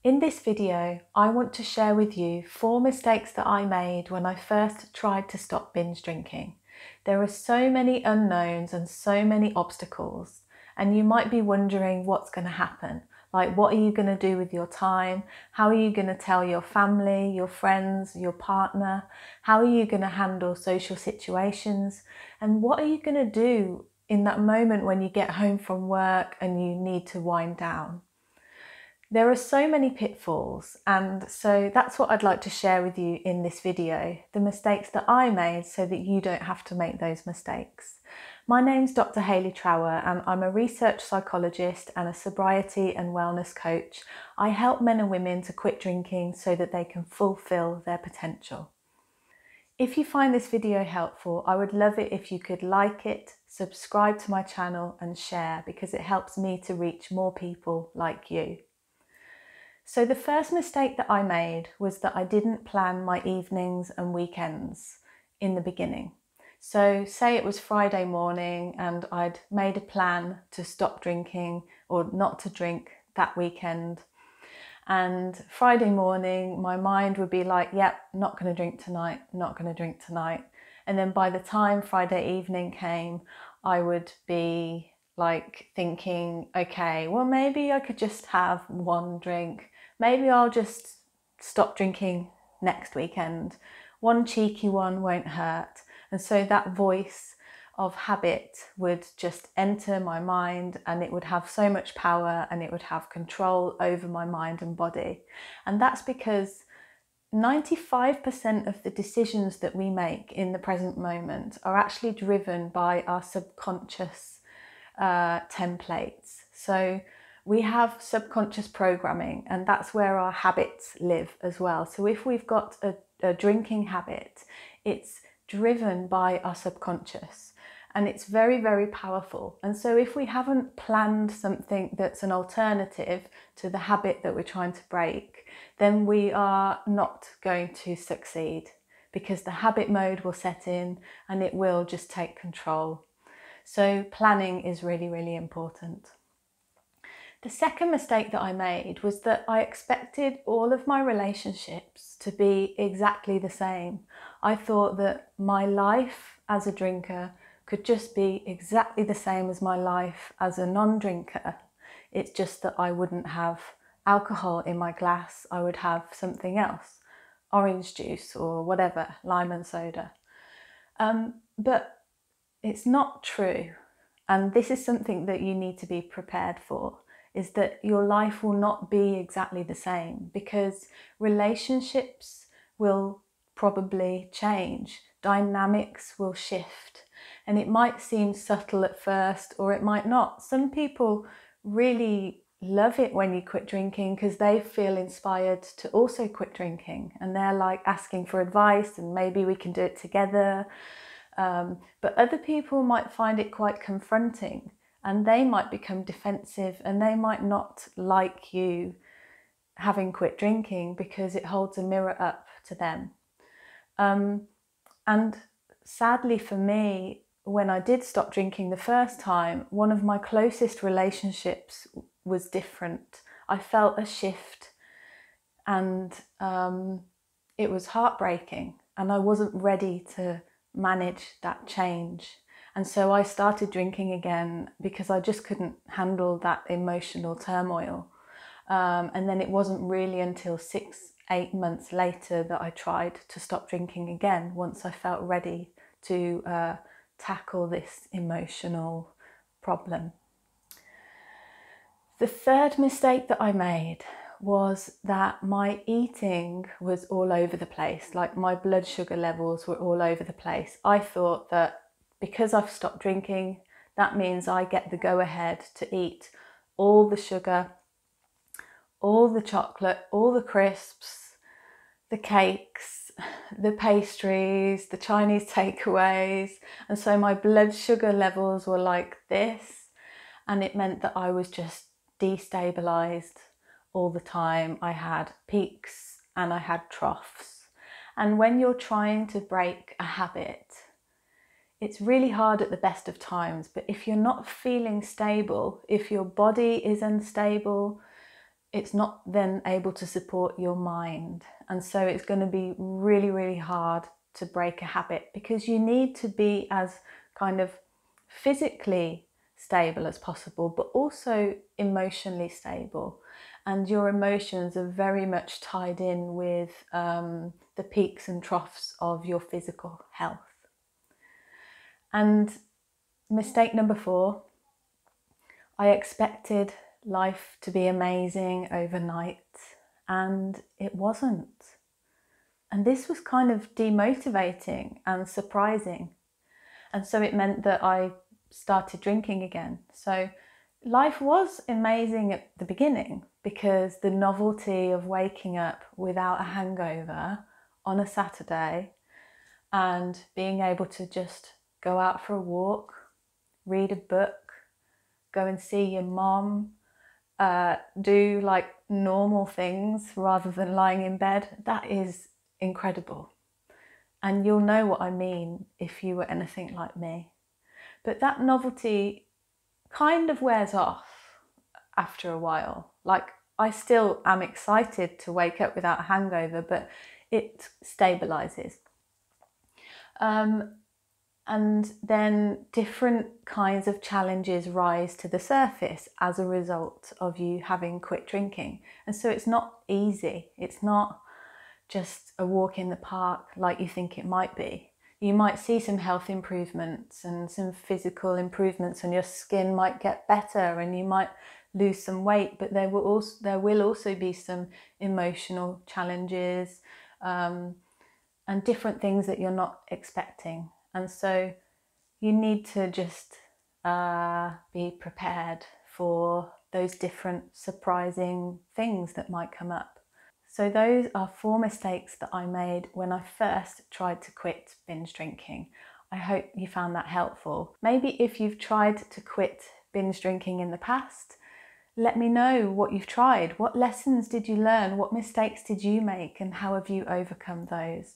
In this video, I want to share with you 4 mistakes that I made when I first tried to stop binge drinking. There are so many unknowns and so many obstacles, and you might be wondering what's going to happen. Like, what are you going to do with your time? How are you going to tell your family, your friends, your partner? How are you going to handle social situations? And what are you going to do in that moment when you get home from work and you need to wind down? There are so many pitfalls, and so that's what I'd like to share with you in this video, the mistakes that I made so that you don't have to make those mistakes. My name's Dr. Hayley Trower and I'm a research psychologist and a sobriety and wellness coach. I help men and women to quit drinking so that they can fulfill their potential. If you find this video helpful, I would love it if you could like it, subscribe to my channel and share, because it helps me to reach more people like you. So the first mistake that I made was that I didn't plan my evenings and weekends in the beginning. So say it was Friday morning and I'd made a plan to stop drinking or not to drink that weekend. And Friday morning, my mind would be like, yep, not going to drink tonight, not going to drink tonight. And then by the time Friday evening came, I would be like thinking, okay, well, maybe I could just have one drink. Maybe I'll just stop drinking next weekend. One cheeky one won't hurt. And so that voice of habit would just enter my mind, and it would have so much power and it would have control over my mind and body. And that's because 95% of the decisions that we make in the present moment are actually driven by our subconscious templates. So we have subconscious programming, and that's where our habits live as well. So if we've got a drinking habit, it's driven by our subconscious, and it's very, very powerful. And so if we haven't planned something that's an alternative to the habit that we're trying to break, then we are not going to succeed, because the habit mode will set in and it will just take control. So planning is really, really important. The second mistake that I made was that I expected all of my relationships to be exactly the same. I thought that my life as a drinker could just be exactly the same as my life as a non-drinker. It's just that I wouldn't have alcohol in my glass, I would have something else, orange juice or whatever, lime and soda. But it's not true. And this is something that you need to be prepared for, is that your life will not be exactly the same, because relationships will probably change, dynamics will shift, and it might seem subtle at first or it might not. Some people really love it when you quit drinking because they feel inspired to also quit drinking, and they're like asking for advice and maybe we can do it together. But other people might find it quite confronting, and they might become defensive and they might not like you having quit drinking because it holds a mirror up to them. And sadly for me, when I did stop drinking the first time, one of my closest relationships was different. I felt a shift, and it was heartbreaking, and I wasn't ready to manage that change. And so I started drinking again because I just couldn't handle that emotional turmoil. And then it wasn't really until 6-8 months later that I tried to stop drinking again, once I felt ready to tackle this emotional problem. The third mistake that I made was that my eating was all over the place. Like, my blood sugar levels were all over the place. I thought that because I've stopped drinking, that means I get the go-ahead to eat all the sugar, all the chocolate, all the crisps, the cakes, the pastries, the Chinese takeaways. And so my blood sugar levels were like this, and it meant that I was just destabilized all the time. I had peaks and I had troughs. And when you're trying to break a habit, it's really hard at the best of times, but if you're not feeling stable, if your body is unstable, it's not then able to support your mind. And so it's going to be really, really hard to break a habit, because you need to be as kind of physically stable as possible, but also emotionally stable. And your emotions are very much tied in with the peaks and troughs of your physical health. And mistake number 4, I expected life to be amazing overnight, and it wasn't. And this was kind of demotivating and surprising. And so it meant that I started drinking again. So life was amazing at the beginning, because the novelty of waking up without a hangover on a Saturday and being able to just go out for a walk, read a book, go and see your mom, do like normal things rather than lying in bed, that is incredible. And you'll know what I mean if you were anything like me. But that novelty kind of wears off after a while. Like, I still am excited to wake up without a hangover, but it stabilizes. And then different kinds of challenges rise to the surface as a result of you having quit drinking. And so it's not easy. It's not just a walk in the park like you think it might be. You might see some health improvements and some physical improvements, and your skin might get better and you might lose some weight, but there will also be some emotional challenges and different things that you're not expecting. And so you need to just be prepared for those different surprising things that might come up. So those are 4 mistakes that I made when I first tried to quit binge drinking. I hope you found that helpful. Maybe if you've tried to quit binge drinking in the past, let me know what you've tried. What lessons did you learn? What mistakes did you make, and how have you overcome those?